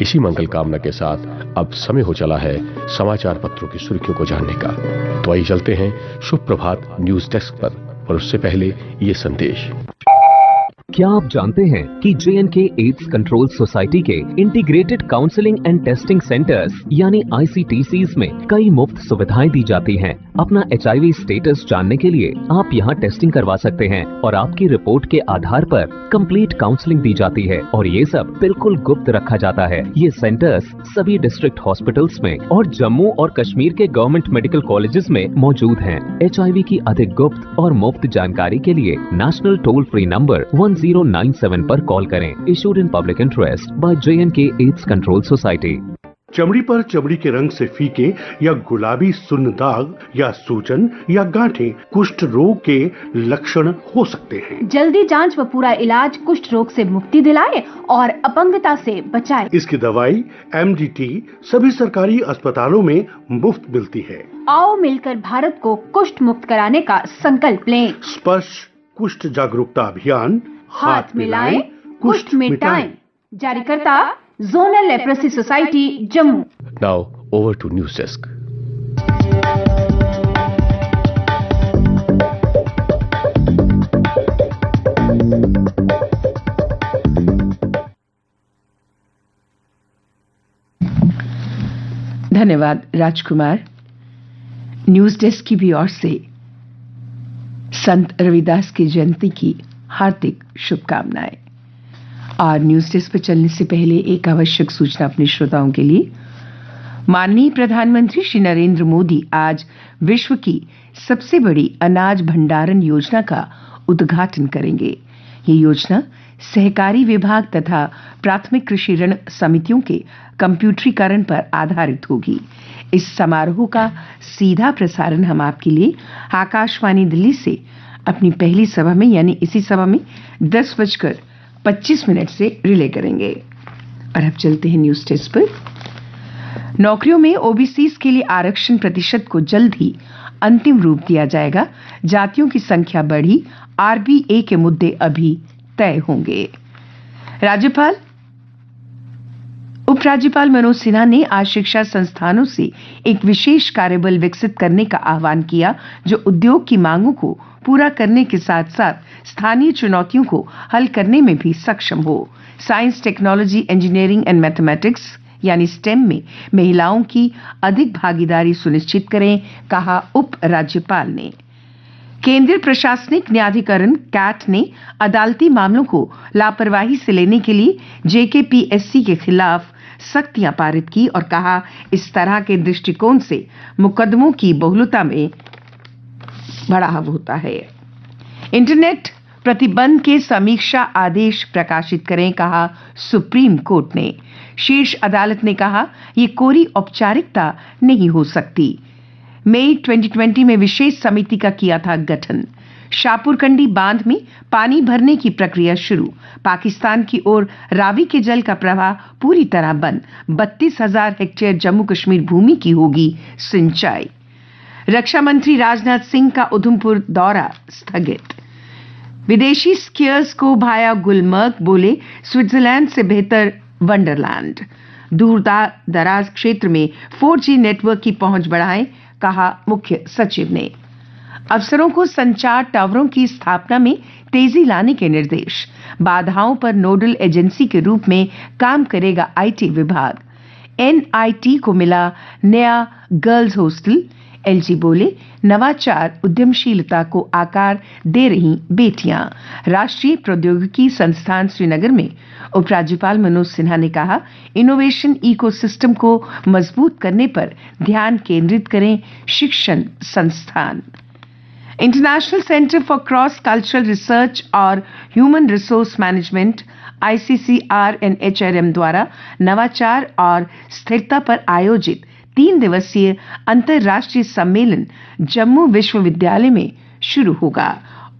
इसी मंगल कामना के साथ अब समय हो चला है समाचार पत्रों की सुर्खियों को जानने का। तो आइए चलते हैं शुभ प्रभात न्यूज डेस्क पर उससे पहले ये संदेश। क्या आप जानते हैं कि J&K एड्स कंट्रोल सोसाइटी के integrated counselling and testing centres यानी ICTCs में कई मुफ्त सुविधाएं दी जाती हैं। अपना HIV स्टेटस जानने के लिए आप यहां टेस्टिंग करवा सकते हैं और आपकी रिपोर्ट के आधार पर कंप्लीट काउंसलिंग दी जाती है और ये सब बिल्कुल गुप्त रखा जाता है। ये सेंटर्स सभी डिस्ट्रिक्ट हॉस्पिटल्स में और जम्मू और कश्मीर के गवर्नमेंट मेडिकल कॉलेजेस में मौजूद हैं। HIV की अधिक गुप्त और मुफ्त जानकारी के लिए नेशनल टोल फ्री नंबर 1097 पर कॉल करें। Issued in public interest by J&K AIDS control society. चमड़ी पर चमड़ी के रंग से फीके या गुलाबी सुन्न दाग या सूजन या गांठें कुष्ठ रोग के लक्षण हो सकते हैं। जल्दी जांच व पूरा इलाज कुष्ठ रोग से मुक्ति दिलाए और अपंगता से बचाए। इसकी दवाई MDT सभी सरकारी अस्पतालों में मुफ्त मिलती है। आओ मिलकर भारत को कुष्ठ मुक्त कराने का संकल्प लें। स्पर्श कुष्ठ जागरूकता अभियान, हाथ मिलाएं, कुष्ठ मिटाएं। जारीकर्ता zonal leprosy society Jammu. Now over to news desk. धन्यवाद राजकुमार। न्यूज डेस्क की भी ओर से संत रविदास की जयंती की हार्दिक शुभकामनाएं। और न्यूज डेस्क पर चलने से पहले एक आवश्यक सूचना अपने श्रोताओं के लिए। माननीय प्रधानमंत्री श्री नरेंद्र मोदी आज विश्व की सबसे बड़ी अनाज भंडारण योजना का उद्घाटन करेंगे। ये योजना सहकारी विभाग तथा प्राथमिक कृषि ऋण समितियों के कंप्यूटरीकरण पर आधारित होगी। इस समारोह का सीधा प्रसारण हम आपके लिए आकाशवाणी दिल्ली से अपनी पहली सभा में यानी इसी सभा में 10:25 से रिले करेंगे। और अब चलते हैं न्यूज डेस्क पर। नौकरियों में ओबीसीज के लिए आरक्षण प्रतिशत को जल्द ही अंतिम रूप दिया जाएगा। जातियों की संख्या बढ़ी, RBA के मुद्दे अभी तय होंगे। उपराज्यपाल मनोज सिन्हा ने आज शिक्षा संस्थानों से एक विशेष कार्यबल विकसित करने का आह्वान किया जो उद्योग की मांगों को पूरा करने के साथ साथ स्थानीय चुनौतियों को हल करने में भी सक्षम हो। Science, technology, engineering and mathematics यानी स्टेम में महिलाओं की अधिक भागीदारी सुनिश्चित करें, कहा उपराज्यपाल ने। केंद्रीय प्रशासनिक न्यायाधिकरण कैट ने अदालती मामलों को लापरवाही से लेने के लिए JKPSC के खिलाफ सख्तियां पारित की और कहा इस तरह के दृष्टिकोण से मुकदमों की बहुलता में बढ़ाव होता है। इंटरनेट प्रतिबंध के समीक्षा आदेश प्रकाशित करें, कहा सुप्रीम कोर्ट ने। शीर्ष अदालत ने कहा यह कोरी औपचारिकता नहीं हो सकती। मई 2020 में विशेष समिति का किया था गठन। शाहपुरकंडी बांध में पानी भरने की प्रक्रिया शुरू। पाकिस्तान की ओर रावी के जल का प्रवाह पूरी तरह बंद। 32,000 हेक्टेयर जम्मू कश्मीर भूमि की होगी सिंचाई। रक्षा मंत्री राजनाथ सिंह का उधमपुर दौरा स्थगित। विदेशी स्कीयर्स को भाया गुलमर्ग, बोले स्विट्जरलैंड से बेहतर वंडरलैंड। दूर दराज क्षेत्र में 4G नेटवर्क की पहुंच बढ़ाएं, कहा मुख्य सचिव ने। अफसरों को संचार टावरों की स्थापना में तेजी लाने के निर्देश। बाधाओं पर नोडल एजेंसी के रूप में काम करेगा IT विभाग। NIT को मिला नया गर्ल्स हॉस्टल। LG बोले नवाचार उद्यमशीलता को आकार दे रही बेटियां। राष्ट्रीय प्रौद्योगिकी संस्थान श्रीनगर में उपराज्यपाल मनोज सिन्हा ने कहा इनोवेशन इकोसिस्टम को मजबूत करने पर ध्यान केंद्रित करें शिक्षण संस्थान। International Centre for Cross Cultural Research और human resource management ICCR and HRM द्वारा नवाचार और स्थिरता पर आयोजित 3 दिवसीय अंतर्राष्ट्रीय सम्मेलन जम्मू विश्वविद्यालय में शुरू होगा।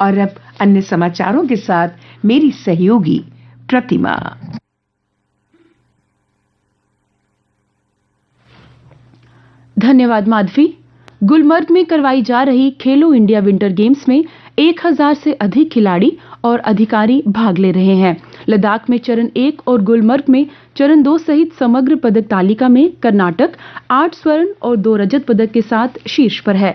और अब अन्य समाचारों के साथ मेरी सहयोगी प्रतिमा। धन्यवाद माधवी। गुलमर्ग में करवाई जा रही खेलो इंडिया विंटर गेम्स में 1000 से अधिक खिलाड़ी और अधिकारी भाग ले रहे हैं। लद्दाख में चरण 1 और गुलमर्ग में चरण 2 सहित समग्र पदक तालिका में कर्नाटक 8 स्वर्ण और 2 रजत पदक के साथ शीर्ष पर है।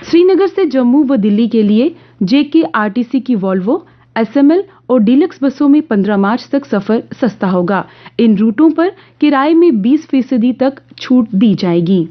श्रीनगर से जम्मू व दिल्ली के लिए JKRTC की वॉल्वो, SML और डीलक्स बसों में 15 मार्च तक सफर सस्ता होगा। इन रूटों पर किराए में 20% तक छूट दी जाएगी।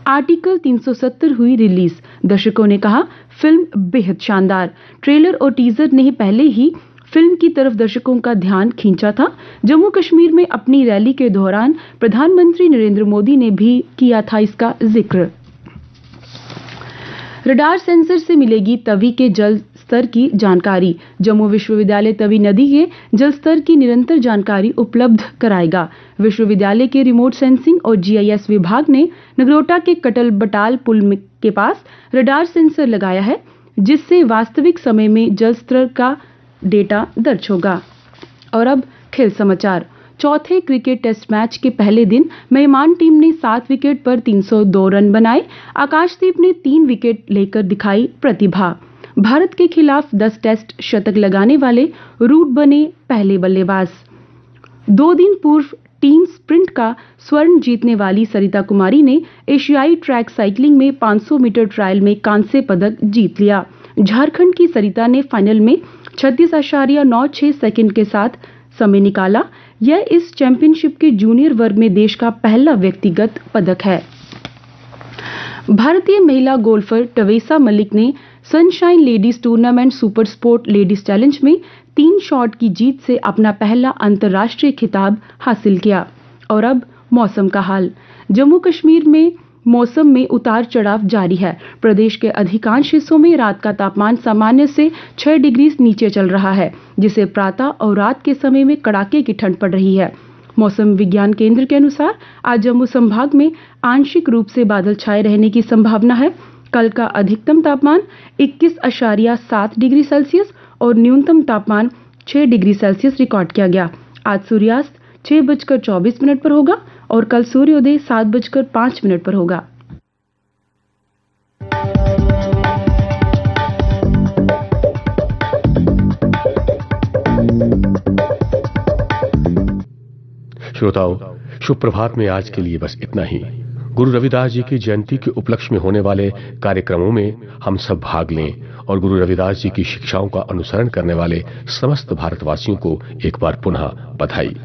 आर्टिकल 370 हुई रिलीज। दर्शकों ने कहा फिल्म बेहद शानदार। ट्रेलर और टीजर ने पहले ही फिल्म की तरफ दर्शकों का ध्यान खींचा था। जम्मू कश्मीर में अपनी रैली के दौरान प्रधानमंत्री नरेंद्र मोदी ने भी किया था इसका जिक्र। रडार सेंसर से मिलेगी तवी के जल स्तर की जानकारी। जम्मू विश्वविद्यालय तवी नदी के जल स्तर की निरंतर जानकारी उपलब्ध कराएगा। विश्वविद्यालय के रिमोट सेंसिंग और GIS विभाग ने नगरोटा के कटल बटाल पुल के पास रडार सेंसर लगाया है, जिससे वास्तविक समय में जल स्तर का डेटा दर्ज होगा। और अब खेल समाचार। चौथे क्रिकेट टेस्ट मैच के पहले दिन मेहमान टीम ने 7 विकेट पर 302 रन बनाए। आकाशदीप ने 3 विकेट लेकर दिखाई प्रतिभा। भारत के खिलाफ 10 टेस्ट शतक लगाने वाले रूट बने पहले बल्लेबाज। 2 दिन पूर्व टीम स्प्रिंट का स्वर्ण जीतने वाली सरिता कुमारी ने एशियाई ट्रैक साइकिलिंग में 500 मीटर ट्रायल में कांस्य पदक जीत लिया। झारखंड की सरिता ने फाइनल में 36.96 सेकंड के साथ समय निकाला। यह इस चैंपियनशिप के जूनियर वर्ग में देश का पहला व्यक्तिगत पदक है। भारतीय महिला गोल्फर टवेसा मलिक ने sunshine ladies tournament super sport ladies challenge में 3 शॉट की जीत से अपना पहला अंतर्राष्ट्रीय खिताब हासिल किया। और अब मौसम का हाल। जम्मू कश्मीर में मौसम में उतार चढ़ाव जारी है। प्रदेश के अधिकांश हिस्सों में रात का तापमान सामान्य से 6 डिग्री नीचे चल रहा है, जिसे प्रातः और रात के समय में कड़ाके की ठंड पड़ रही है। मौसम विज्ञान केंद्र के अनुसार आज जम्मू संभाग में आंशिक रूप से बादल छाए रहने की संभावना है। कल का अधिकतम तापमान 21.7 डिग्री सेल्सियस और न्यूनतम तापमान 6 डिग्री सेल्सियस रिकॉर्ड किया गया। आज सूर्यास्त 6:24 पर होगा और कल सूर्योदय 7:05 पर होगा। श्रोताओं, शुभ प्रभात में आज के लिए बस इतना ही। गुरु रविदास जी की जयंती के उपलक्ष्य में होने वाले कार्यक्रमों में हम सब भाग लें और गुरु रविदास जी की शिक्षाओं का अनुसरण करने वाले समस्त भारतवासियों को एक बार पुनः बधाई।